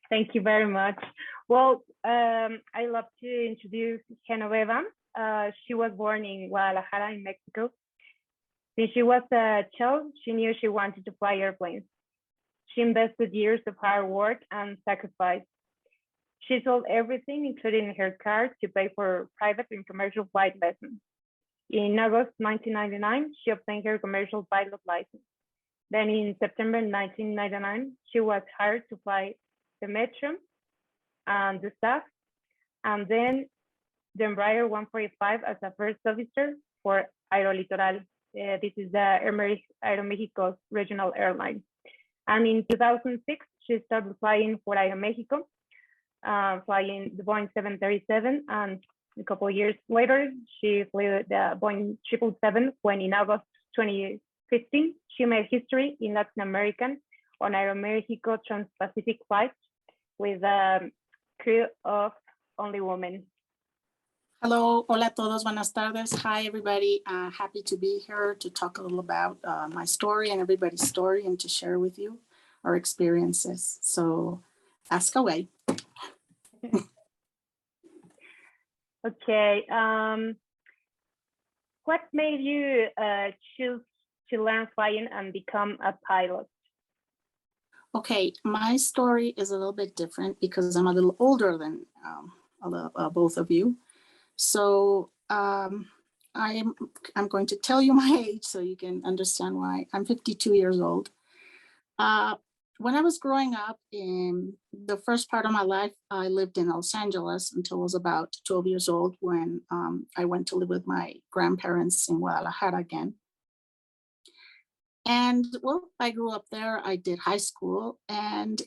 Thank you very much. Well, I love to introduce Genoveva. She was born in Guadalajara, in Mexico. Since she was a child, she knew she wanted to fly airplanes. She invested years of hard work and sacrifice. She sold everything, including her car, to pay for private and commercial flight lessons. In August 1999, she obtained her commercial pilot license. Then in September 1999, she was hired to fly the Metro and the staff, and then the Embraer 145 as a first officer for Aerolitoral. This is the Aeromexico's regional airline. And in 2006, she started flying for Aeromexico, flying the Boeing 737. And a couple of years later, she flew the Boeing 777 when in August 2015, she made history in Latin America on Aeromexico Trans-Pacific flights with a crew of only women. Hello, hola a todos, buenas tardes. Hi, everybody. Happy to be here to talk a little about my story and everybody's story and to share with you our experiences. So ask away. Okay. What made you choose to learn flying and become a pilot? Okay, my story is a little bit different because I'm a little older than both of you. So I'm going to tell you my age so you can understand why. I'm 52 years old. When I was growing up in the first part of my life, I lived in Los Angeles until I was about 12 years old when I went to live with my grandparents in Guadalajara again. And well, I grew up there, I did high school, and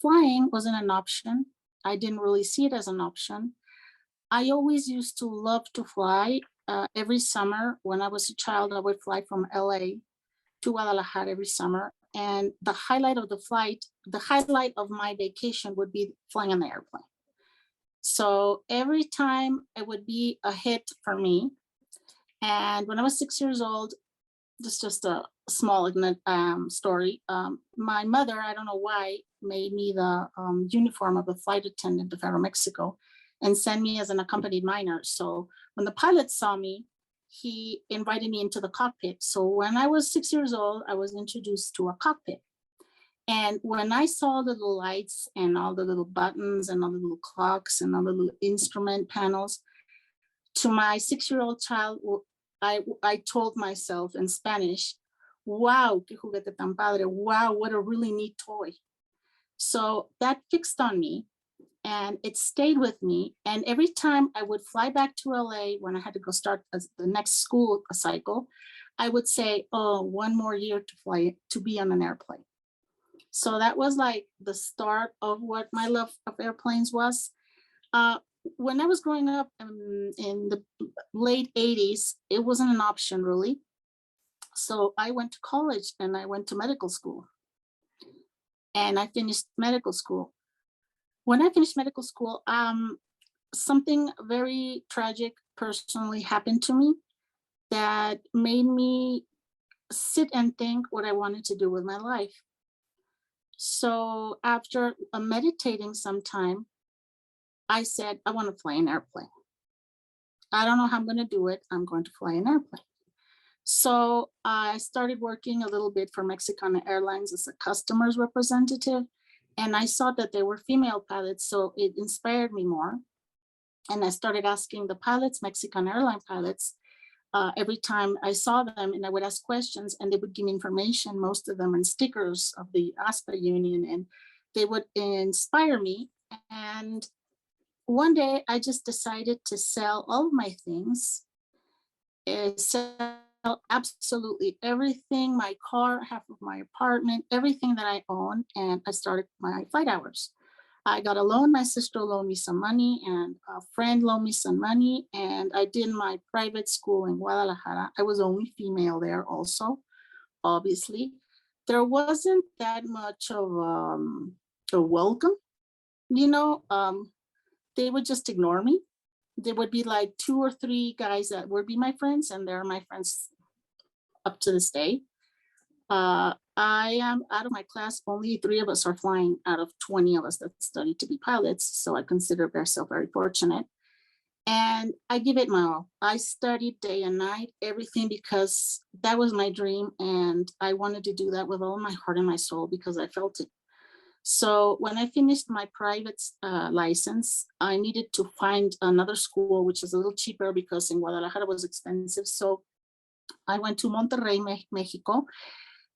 flying wasn't an option. I didn't really see it as an option. I always used to love to fly. Every summer when I was a child, I would fly from LA to Guadalajara every summer. And the highlight of the flight, the highlight of my vacation would be flying on the airplane. So every time it would be a hit for me. And when I was 6 years old, this is just a small story. My mother, I don't know why, made me the uniform of a flight attendant of Aeromexico and sent me as an accompanied minor. So when the pilot saw me, he invited me into the cockpit. So when I was 6 years old, I was introduced to a cockpit. And when I saw the little lights and all the little buttons and all the little clocks and all the little instrument panels, to my 6-year-old child, I told myself in Spanish, wow, qué juguete tan padre. Wow, what a really neat toy. So that fixed on me and it stayed with me. And every time I would fly back to LA when I had to go start the next school cycle, I would say, oh, one more year to fly, to be on an airplane. So that was like the start of what my love of airplanes was. When I was growing up in the late 80s, it wasn't an option really. So I went to college and I went to medical school. And I finished medical school. When I finished medical school, something very tragic personally happened to me that made me sit and think what I wanted to do with my life. So after meditating some time, I said, I want to fly an airplane. I don't know how I'm going to do it. I'm going to fly an airplane. So I started working a little bit for Mexicana Airlines as a customer's representative. And I saw that there were female pilots, so it inspired me more. And I started asking the pilots, Mexican airline pilots, every time I saw them, and I would ask questions and they would give me information, most of them and stickers of the ASPA union, and they would inspire me. And one day I just decided to sell all of my things, sell absolutely everything, my car, half of my apartment, everything that I own, and I started my flight hours. I got a loan, my sister loaned me some money and a friend loaned me some money, and I did my private school in Guadalajara. I was only female there also, obviously. There wasn't that much of a welcome, you know, they would just ignore me. There would be like 2 or 3 guys that would be my friends, and they're my friends up to this day. I am out of my class, only 3 of us are flying out of 20 of us that studied to be pilots. So I consider myself very fortunate. And I give it my all. I studied day and night, everything, because that was my dream. And I wanted to do that with all my heart and my soul because I felt it. So when I finished my private license, I needed to find another school, which is a little cheaper because in Guadalajara was expensive. So I went to Monterrey, Mexico,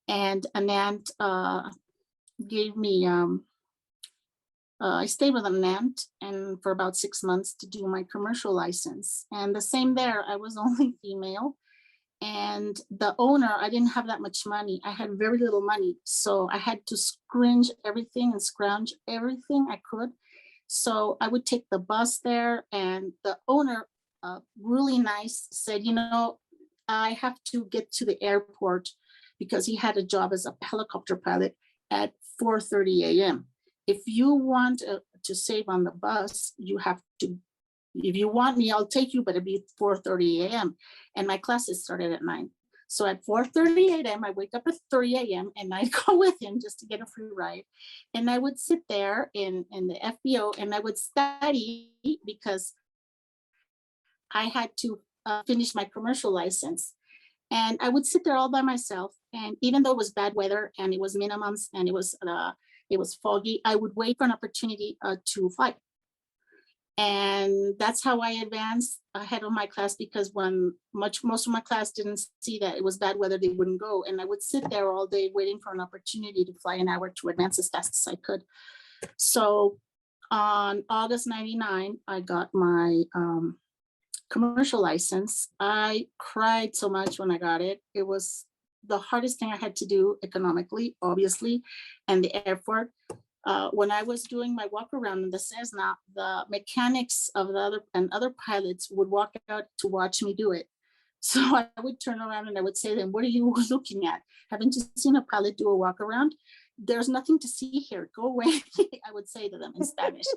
and an aunt gave me, I stayed with an aunt and for about 6 months to do my commercial license. And the same there, I was only female. And the owner, I didn't have that much money. I had very little money. So I had to scrounge everything and scrounge everything I could. So I would take the bus there, and the owner, really nice, said, I have to get to the airport because he had a job as a helicopter pilot at 4:30 a.m. If you want to save on the bus, you have to, if you want me, I'll take you, but it'd be 4:30 a.m. And my classes started at 9. So at 4:30 a.m., I wake up at 3 a.m. and I'd go with him just to get a free ride. And I would sit there in the FBO and I would study because I had to finish my commercial license. And I would sit there all by myself. And even though it was bad weather and it was minimums and it was foggy, I would wait for an opportunity to fly. And that's how I advanced ahead of my class, because when most of my class didn't see that it was bad weather, they wouldn't go. And I would sit there all day waiting for an opportunity to fly an hour to advance as fast as I could. So on August 99, I got my commercial license. I cried so much when I got it. It was the hardest thing I had to do economically, obviously, and the effort. When I was doing my walk around in the Cessna, the mechanics of the other pilots would walk out to watch me do it. So I would turn around and I would say to them, "What are you looking at? Haven't you seen a pilot do a walk around? There's nothing to see here. Go away." I would say to them in Spanish.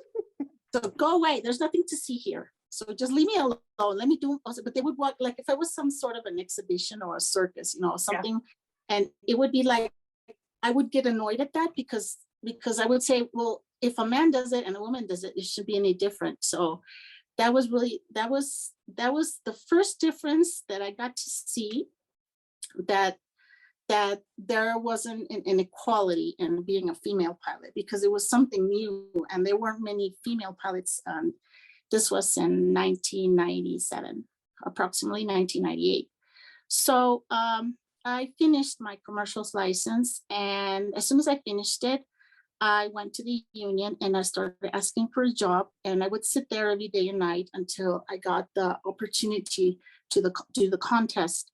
So go away. There's nothing to see here. So just leave me alone. Let me do. But they would walk like if it was some sort of an exhibition or a circus, something, and it would be like I would get annoyed at that because I would say, well, if a man does it and a woman does it, it should be any different. So that was the first difference that I got to see, that there wasn't an inequality in being a female pilot, because it was something new and there weren't many female pilots. This was in 1997, approximately 1998. So I finished my commercials license, and as soon as I finished it, I went to the union and I started asking for a job, and I would sit there every day and night until I got the opportunity to do the contest.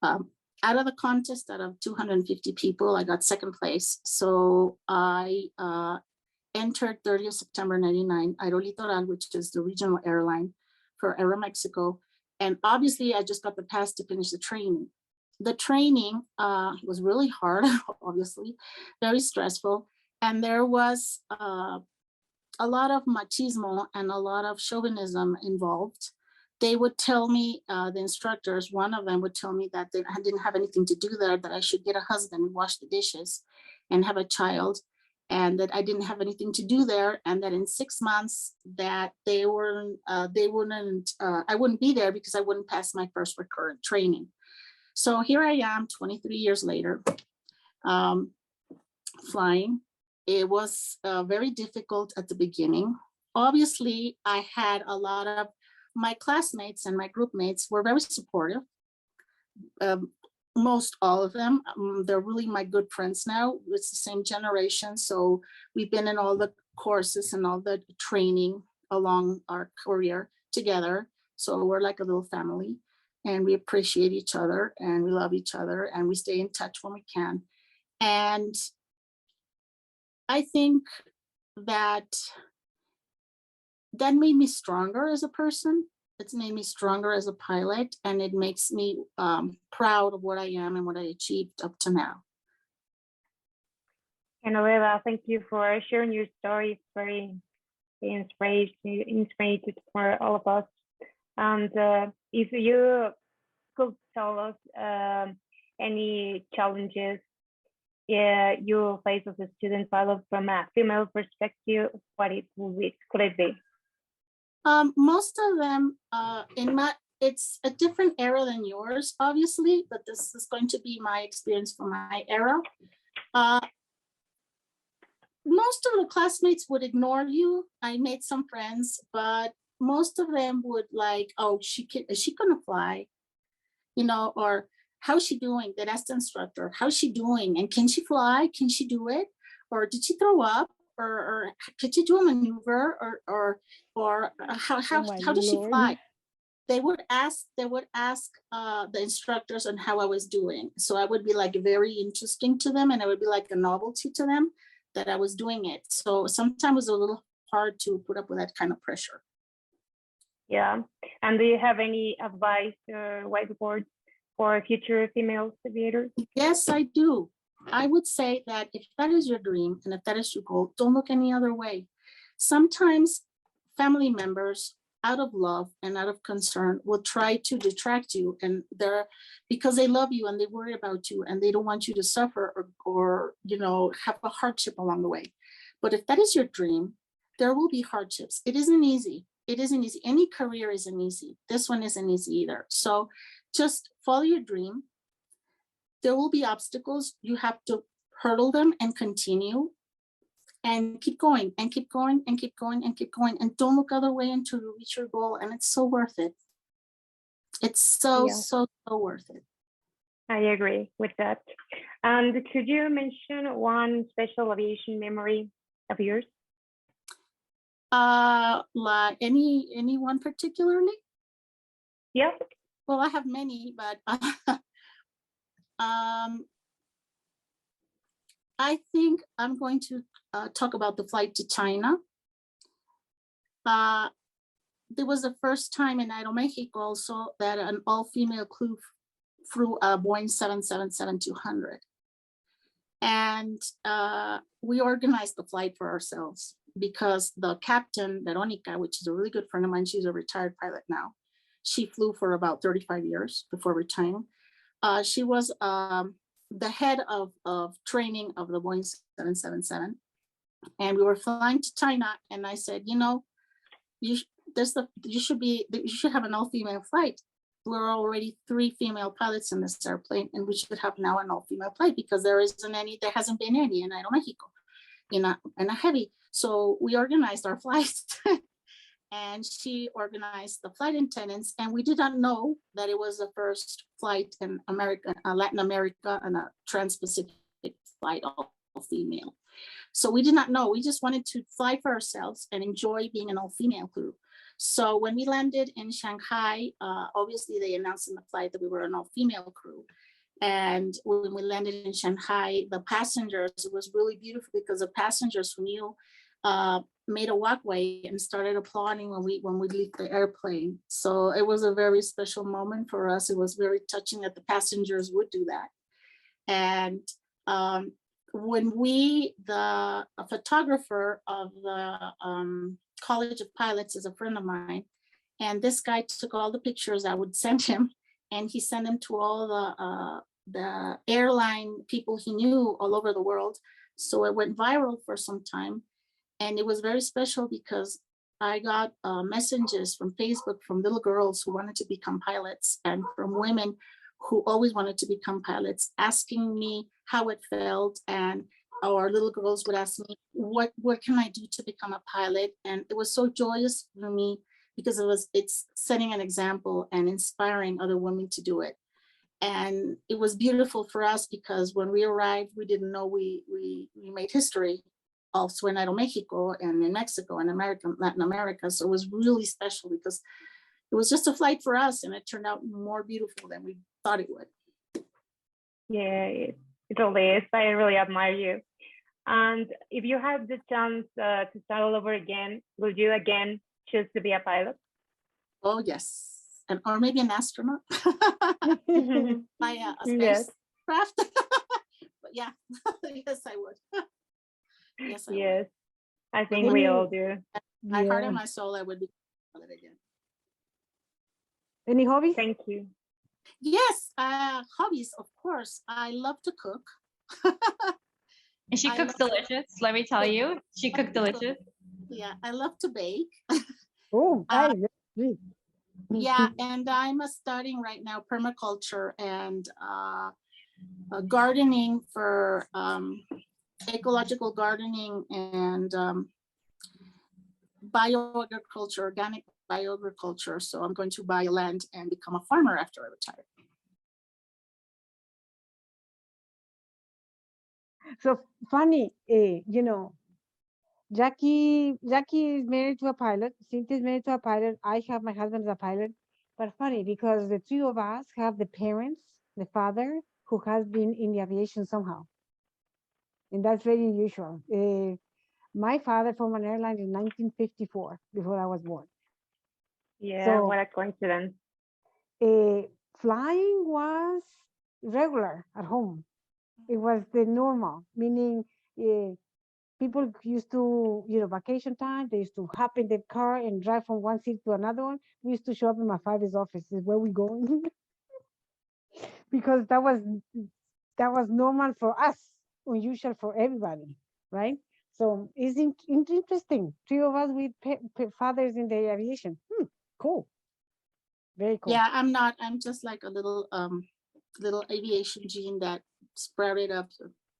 Out of the contest, out of 250 people, I got second place. So I entered 30th September 99, Aerolitoral, which is the regional airline for Aeromexico. And obviously I just got the pass to finish the training. The training was really hard, obviously, very stressful. And there was a lot of machismo and a lot of chauvinism involved. They would tell me, the instructors, one of them would tell me that I didn't have anything to do there, that I should get a husband and wash the dishes and have a child, and that I didn't have anything to do there, and that in 6 months that I wouldn't be there because I wouldn't pass my first recurrent training. So here I am 23 years later, flying. It was very difficult at the beginning. Obviously, I had a lot of my classmates and my group mates were very supportive. Most all of them, they're really my good friends now. It's the same generation. So we've been in all the courses and all the training along our career together. So we're like a little family, and we appreciate each other and we love each other and we stay in touch when we can. And I think that made me stronger as a person. It's made me stronger as a pilot, and it makes me proud of what I am and what I achieved up to now. Genoveva, thank you for sharing your story. It's very inspiring for all of us. And if you could tell us any challenges you face as a student pilot from a female perspective, what it could it be? Most of them it's a different era than yours, obviously, but this is going to be my experience for my era. Most of the classmates would ignore you. I made some friends, but most of them would like, oh, is she gonna fly? Or how's she doing? They'd ask the instructor, how's she doing? And can she fly? Can she do it? Or did she throw up? Or could she do a maneuver? Or how does she fly? They would ask the instructors on how I was doing. So I would be like very interesting to them, and I would be like a novelty to them that I was doing it. So sometimes it was a little hard to put up with that kind of pressure. Yeah. And do you have any advice or whiteboard for future female aviators? Yes, I do. I would say that if that is your dream and if that is your goal, don't look any other way. Sometimes family members, out of love and out of concern, will try to detract you, and because they love you and they worry about you and they don't want you to suffer or have a hardship along the way. But if that is your dream, there will be hardships. It isn't easy. Any career isn't easy. This one isn't easy either. So just follow your dream. There will be obstacles. You have to hurdle them and continue and keep going and keep going and keep going and keep going. And don't look other way until you reach your goal. And it's so worth it. It's so worth it. I agree with that. And could you mention one special aviation memory of yours? Like any one particularly? Yeah. Well, I have many, but I think I'm going to talk about the flight to China. There was the first time in Aeromexico also that an all-female crew flew a Boeing 777-200. And we organized the flight for ourselves because the captain, Veronica, which is a really good friend of mine, she's a retired pilot now. She flew for about 35 years before retiring. She was the head of training of the Boeing 777. And we were flying to China, and I said, you should have an all-female flight. We're already 3 female pilots in this airplane, and we should have now an all-female flight because there hasn't been any in Aeromexico, in a heavy. So we organized our flights and she organized the flight attendants, and we did not know that it was the first flight in Latin America, and a trans-Pacific flight, all female. So we did not know. We just wanted to fly for ourselves and enjoy being an all-female crew. So when we landed in Shanghai, obviously they announced in the flight that we were an all-female crew. And when we landed in Shanghai, the passengers, it was really beautiful because the passengers who knew made a walkway and started applauding when we leave the airplane. So it was a very special moment for us. It was very touching that the passengers would do that. And when a photographer of the College of Pilots is a friend of mine, and this guy took all the pictures I would send him, and he sent them to all the airline people he knew all over the world. So it went viral for some time, and it was very special because I got messages from Facebook from little girls who wanted to become pilots, and from women who always wanted to become pilots, asking me how it felt. And our little girls would ask me, what can I do to become a pilot? And it was so joyous for me because it's setting an example and inspiring other women to do it. And it was beautiful for us because when we arrived, we didn't know we made history also in Aeromexico and in Mexico and Latin America. So it was really special because it was just a flight for us, and it turned out more beautiful than we thought it would. Yeah, it totally is. I really admire you. And if you had the chance to start all over again, would you again choose to be a pilot? Oh, yes. Or maybe an astronaut. By a spacecraft. But yeah, yes, I would. Yes, I would. I think we all do. My heart and my soul, I would be a pilot again. Any hobbies? Thank you. Yes, hobbies, of course. I love to cook. And she I cooks love- delicious. Let me tell you, she cooked delicious. Yeah, I love to bake. Oh, Uh, nice. Yeah, and I'm studying right now permaculture and gardening for ecological gardening and bioagriculture, organic bioagriculture. So I'm going to buy land and become a farmer after I retire. So funny, you know, Jackie is married to a pilot. Cynthia is married to a pilot. I have my husband as a pilot. But funny because the three of us have the parents, the father who has been in the aviation somehow, and that's very unusual. My father from an airline in 1954, before I was born. Yeah, So what a coincidence. flying was regular at home. It was the normal, meaning people used to, you know, vacation time, they used to hop in the car and drive from one city to another one. We used to show up in my father's office. Is where we going? Because that was normal for us, unusual for everybody, right? So it's interesting. Three of us with fathers in the aviation. Cool. Very cool. Yeah, I'm not. I'm just like a little aviation gene that sprouted up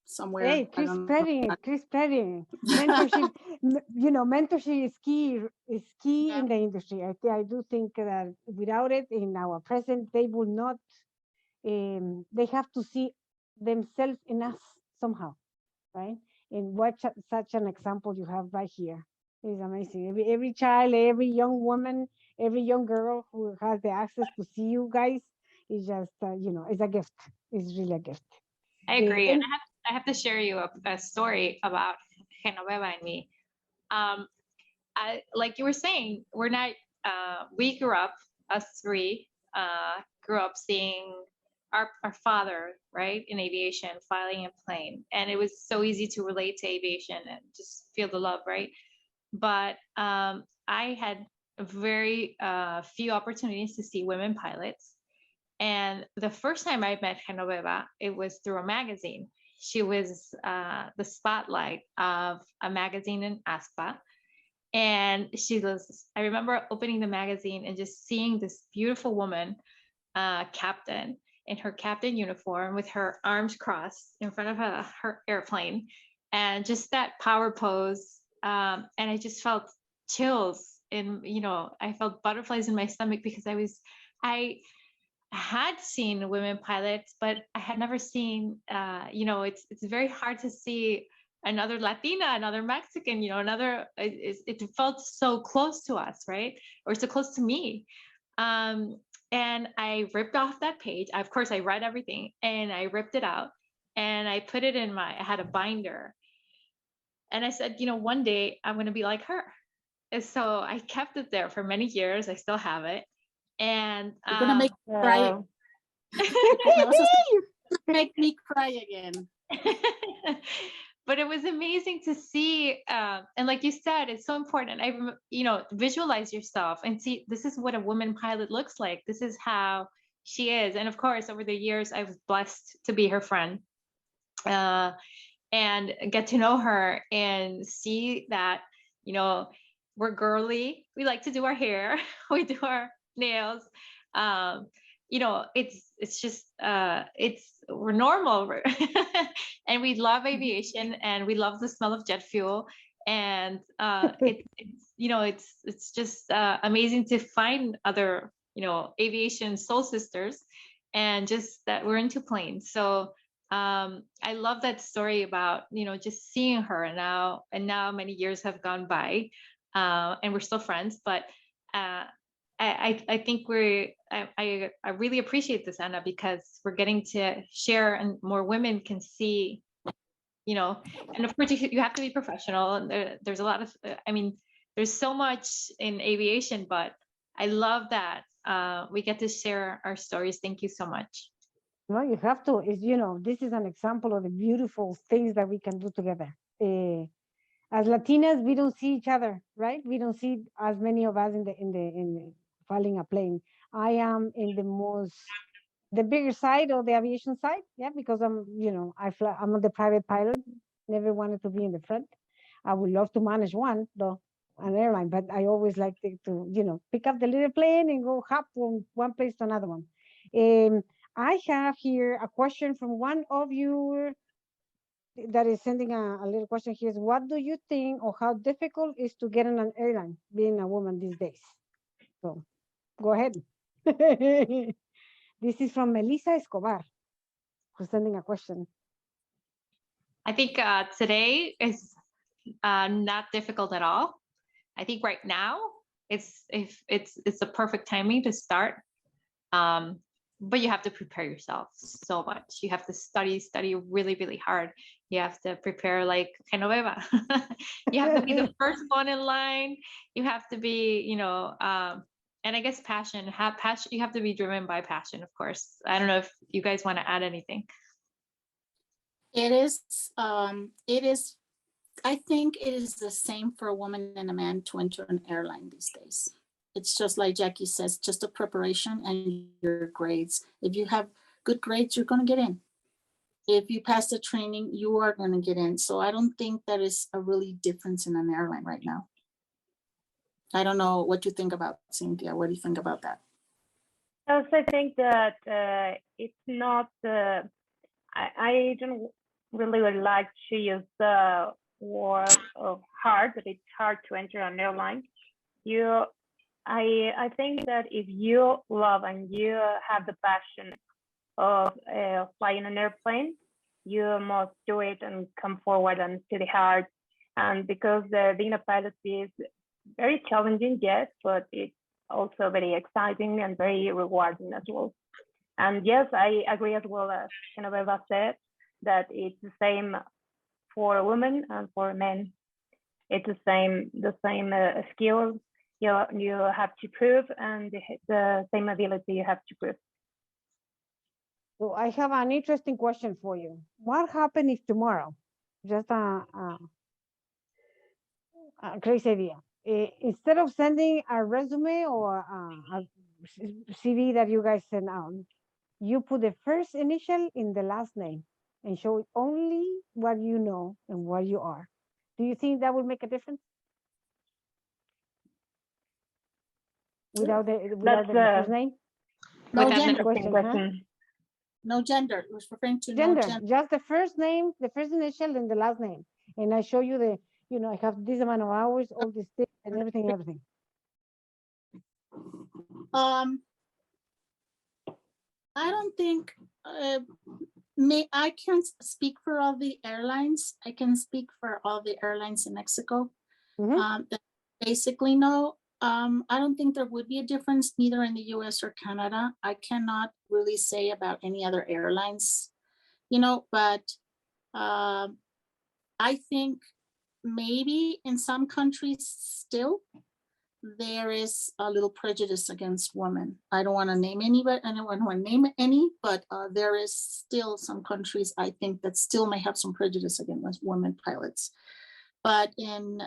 somewhere. Hey, I keep don't know. spreading it. Keep spreading it. Mentorship, you know, mentorship is key Yeah. in the industry. I do think that without it in our present, they will not. They have to see themselves in us somehow, right? And what such an example you have right here is amazing. Every child, every young woman, every young girl who has the access to see you guys is just, you know, it's a gift. It's really a gift. I agree. And And I have to share you a story about Genoveva and me. Like you were saying, we're not, we grew up, us three, grew up seeing our father, right, in aviation, flying a plane. And it was so easy to relate to aviation and just feel the love, right? But I had very few opportunities to see women pilots. And the first time I met Genoveva, it was through a magazine. She was the spotlight of a magazine in ASPA. And I remember opening the magazine and just seeing this beautiful woman, captain, in her captain uniform with her arms crossed in front of her airplane. And just that power pose. And I just felt chills and, you know, I felt butterflies in my stomach because I had seen women pilots, but I had never seen, you know, it's very hard to see another Latina, another Mexican, you know, it felt so close to us, right? Or so close to me. And I ripped off that page. Of course, I read everything and I ripped it out and I put it I had a binder. And I said, you know, one day I'm going to be like her. And so I kept it there for many years. I still have it. And You're gonna make me cry. Make me cry again. But it was amazing to see, and like you said, it's so important. You know, visualize yourself and see this is what a woman pilot looks like. This is how she is. And of course, over the years, I was blessed to be her friend, and get to know her and see that, you know, we're girly. We like to do our hair. We do our nails. You know, it's just we're normal, and we love aviation and we love the smell of jet fuel. And it's you know it's just amazing to find other, you know, aviation soul sisters, and just that we're into planes. So I love that story about, you know, just seeing her now many years have gone by, and we're still friends, but I think I really appreciate this, Anna, because we're getting to share and more women can see, you know, and of course you have to be professional, and there's a lot of, I mean, there's so much in aviation, but I love that we get to share our stories. Thank you so much. no, you have to. Is, you know, this is an example of the beautiful things that we can do together. As Latinas, we don't see each other, right? We don't see as many of us in the flying a plane. I am in the most the bigger side of the aviation side, yeah, because I'm, I'm the private pilot. Never wanted to be in the front. I would love to manage one, though, an airline, but I always like to pick up the little plane and go hop from one place to another one. I have here a question from one of you that is sending a little question here. Is what do you think, or how difficult is to get on an airline being a woman these days? So go ahead. This is from Melissa Escobar, who's sending a question. I think today is not difficult at all. I think right now it's the perfect timing to start. But you have to prepare yourself so much. You have to study really, really hard. You have to prepare like Genoveva. You have to be the first one in line. You have to be, and I guess passion. You have to be driven by passion, of course. I don't know if you guys want to add anything. It is, I think it is the same for a woman and a man to enter an airline these days. It's just like Jackie says, just a preparation and your grades. If you have good grades, you're going to get in. If you pass the training, you are going to get in. So I don't think that is a really difference in an airline right now. I don't know what you think about, Cynthia. What do you think about that? I think that it's not, I don't really would like to use the word of hard, but it's hard to enter an airline. I think that if you love and you have the passion of flying an airplane, you must do it and come forward and study hard. And because being a pilot is very challenging, yes, but it's also very exciting and very rewarding as well. And yes, I agree as well as Genoveva said, that it's the same for women and for men. It's the same skills you have to prove, and the same ability you have to prove. So I have an interesting question for you. What happens if tomorrow, just a crazy idea, instead of sending a resume or a CV that you guys send out, you put the first initial in the last name and show only what you know and what you are? Do you think that will make a difference? Without the first name? No Without gender. Question, huh? No gender. It was referring to Gender, no gender. just the first name, the first initial, and the last name. And I show you I have this amount of hours, all this thing, and everything. I don't think, I can't speak for all the airlines. I can speak for all the airlines in Mexico. That basically, no, I don't think there would be a difference neither in the US or Canada. I cannot really say about any other airlines, but I think maybe in some countries still there is a little prejudice against women. I don't want to name any, but I don't want to name any, but there is still some countries I think that still may have some prejudice against women pilots. But in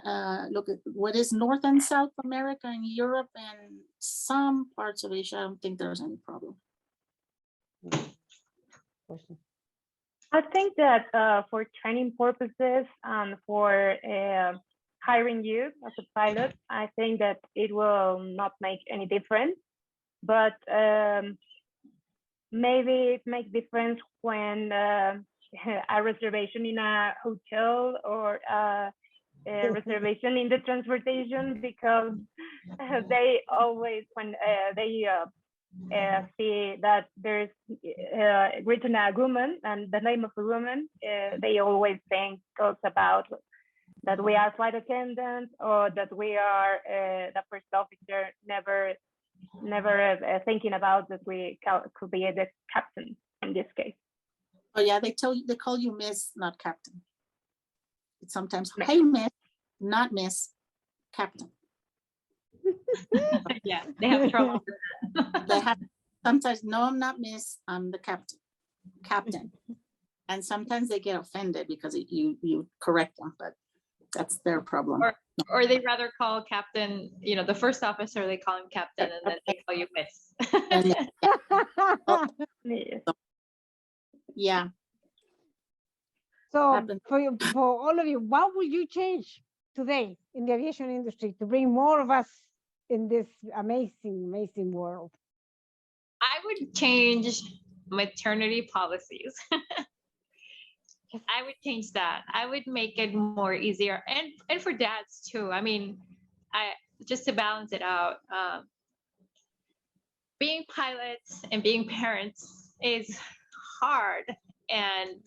look at what is North and South America and Europe and some parts of Asia, I don't think there's any problem. I think that for training purposes and for hiring you as a pilot, I think that it will not make any difference. But maybe it makes difference when a reservation in a hotel or a reservation in the transportation, because they always, when they see that there's written a woman and the name of a woman, they always think goes about that we are flight attendants or that we are the first officer, never thinking about that we could be the captain in this case. Oh yeah, they call you Miss, not Captain. It's sometimes, hey Miss, not Miss, Captain. Yeah, they have trouble with that. They have sometimes, no, I'm not Miss, I'm the captain. And sometimes they get offended because you correct them, but That's their problem. Or they rather call captain, you know, the first officer, they call him captain, and then they call you miss. And Yeah. yeah, So Happen. for all of you, what will you change today in the aviation industry to bring more of us in this amazing world? I would change maternity policies. I would change that. I would make it more easier, and for dads too. I mean, I just to balance it out. Being pilots and being parents is hard, and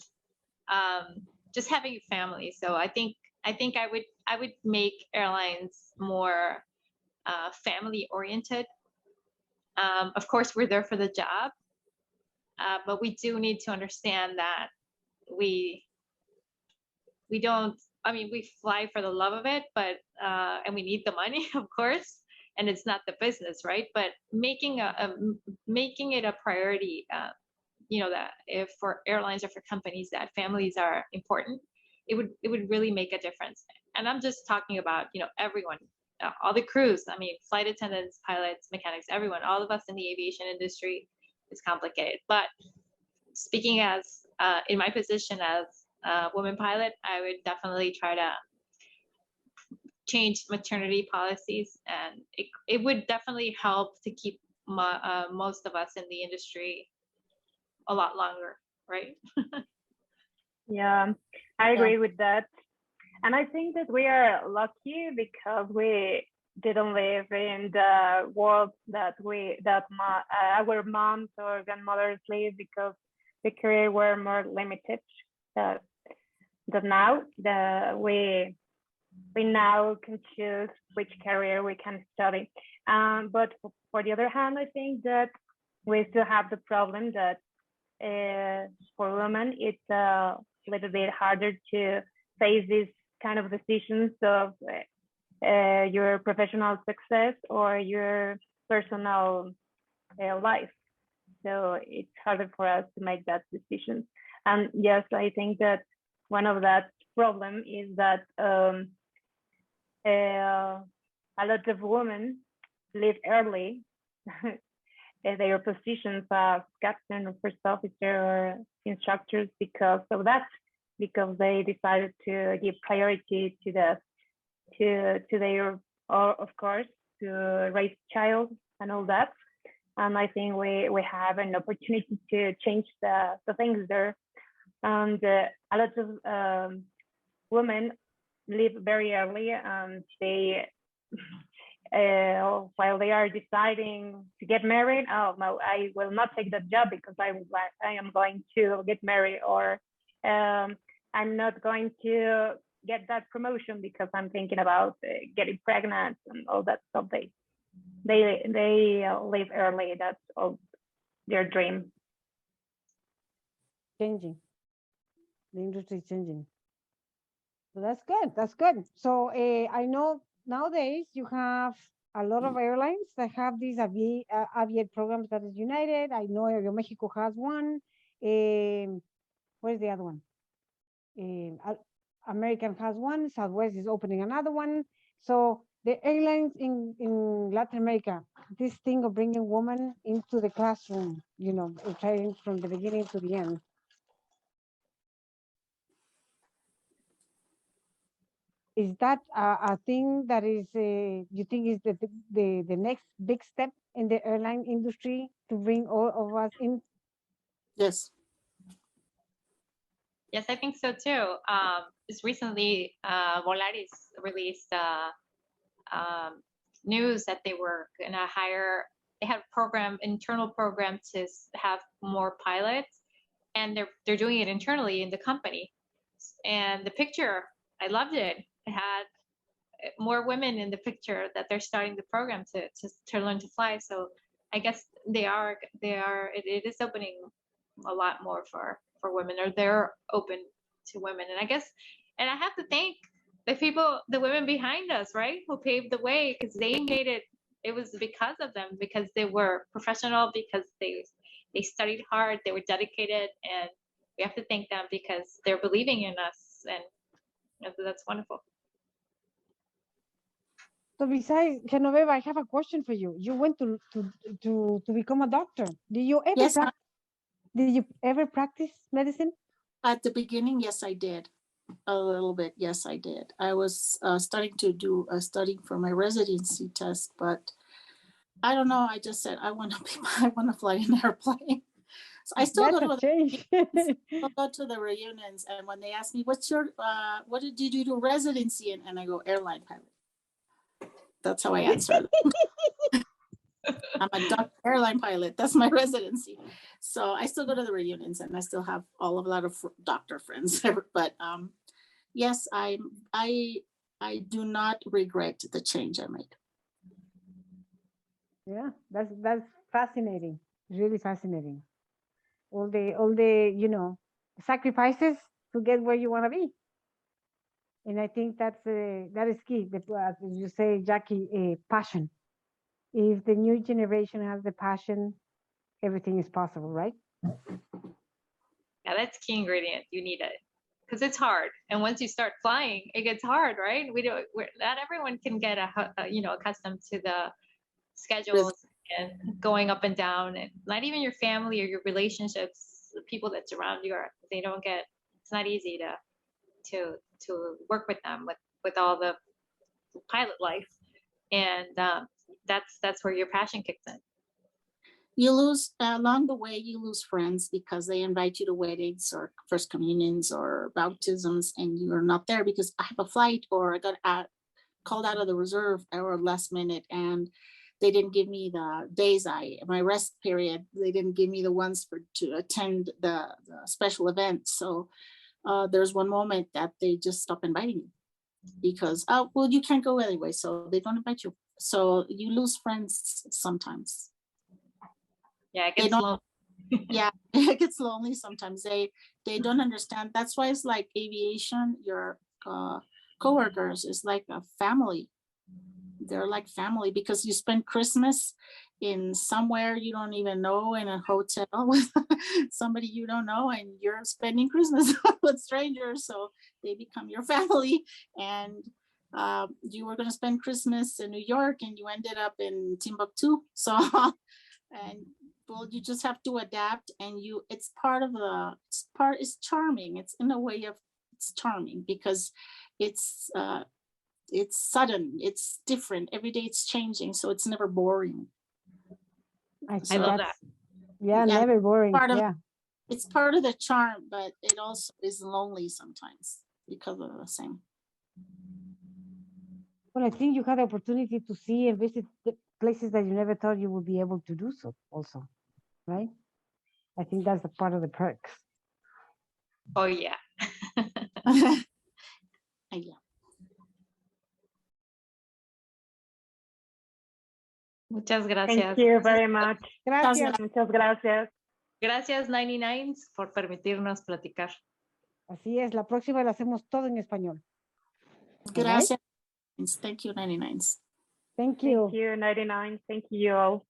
just having a family. So I think I would make airlines more family oriented. Of course, we're there for the job, but we do need to understand that we don't. I mean, we fly for the love of it, but and we need the money, of course, and it's not the business, right? But making it a priority, you know, that if for airlines or for companies that families are important, it would really make a difference. And I'm just talking about, you know, everyone, all the crews. I mean, flight attendants, pilots, mechanics, everyone, all of us in the aviation industry. Is complicated, but speaking as in my position as a woman pilot, I would definitely try to change maternity policies, and it would definitely help to keep most of us in the industry a lot longer, right? Yeah, I agree with that. And I think that we are lucky because we didn't live in the world that our moms or grandmothers live, because the career were more limited. That now we now can choose which career we can study. But for the other hand, I think that we still have the problem that for women it's a little bit harder to face these kind of decisions of your professional success or your personal life. So it's harder for us to make that decision. And yes, I think that one of that problem is that a lot of women leave early their positions as captain or first officer or instructors because of that, because they decided to give priority to their, or of course, to raise child and all that. And I think we have an opportunity to change the things there. And a lot of women leave very early, and they while they are deciding to get married, oh no, I will not take that job because I am going to get married, or I'm not going to get that promotion because I'm thinking about getting pregnant and all that stuff. They leave early. That's all their dream. Changing. The industry is changing. So that's good. That's good. So I know nowadays you have a lot of airlines that have these aviate programs that is United. I know Aeromexico has one. Where's the other one? American has one. Southwest is opening another one. So the airlines in Latin America, this thing of bringing women into the classroom, you know, trying from the beginning to the end. Is that a thing that is, you think is the next big step in the airline industry to bring all of us in? Yes. Yes, I think so too. Just recently, Volaris released news that they were gonna hire. They had a internal program to have more pilots, and they're doing it internally in the company. And the picture, I loved it. It had more women in the picture that they're starting the program to learn to fly. So I guess it is opening a lot more for women, or they're open to women. And I guess, and I have to thank the women behind us, right, who paved the way, because they made it. It was because of them, because they were professional, because they studied hard, they were dedicated, and we have to thank them because they're believing in us, and that's wonderful. So besides Genoveva, I have a question for you. You went to become a doctor. Did you ever Yes, did you ever practice medicine? at the beginning, yes, I did. A little bit, yes, I did. I was starting to do studying for my residency test, but I don't know. I just said I want to be. I want to fly an airplane. So I still That's go a to change. I'll go to the reunions, and when they ask me, "What's your what did you do residency in?" and I go, "Airline pilot." That's how I answer. I'm a airline pilot. That's my residency. So I still go to the reunions, and I still have a lot of doctor friends. But yes, I do not regret the change I made. Yeah, that's fascinating. Really fascinating. All the sacrifices to get where you want to be. And I think that is key. As you say, Jackie, passion. If the new generation has the passion, everything is possible, right? Yeah, that's key ingredient. You need it because it's hard. And once you start flying, it gets hard, right? Not everyone can get accustomed to the schedules and going up and down, and not even your family or your relationships, the people that surround you are. They don't get. It's not easy to work with them with all the pilot life, and that's where your passion kicks in. You lose along the way, you lose friends because they invite you to weddings or first communions or baptisms, and you're not there because I have a flight or I got called out of the reserve or last minute, and they didn't give me the days my rest period. They didn't give me the ones to attend the special event. So there's one moment that they just stop inviting you because well, you can't go anyway, so they don't invite you. So you lose friends sometimes. Yeah, it gets lonely. Yeah, it gets lonely sometimes. They don't understand. That's why it's like aviation. Your coworkers is like a family. They're like family because you spend Christmas in somewhere you don't even know, in a hotel with somebody you don't know, and you're spending Christmas with strangers. So they become your family. And you were going to spend Christmas in New York and you ended up in Timbuktu. So and well, you just have to adapt, and it's charming. It's in a way of it's charming because it's sudden, it's different every day, it's changing, so it's never boring. I love that. Yeah, never boring. It's part of the charm, but it also is lonely sometimes because of the same. Well, I think you had the opportunity to see and visit the places that you never thought you would be able to do so also, right? I think that's a part of the perks. Oh yeah. Yeah. Muchas gracias. Thank you very much. Gracias. Muchas gracias. Gracias 99s por permitirnos platicar. Así es, la próxima la hacemos todo en español. Gracias. Thank you, 99s. Thank you. Thank you, 99. Thank you all.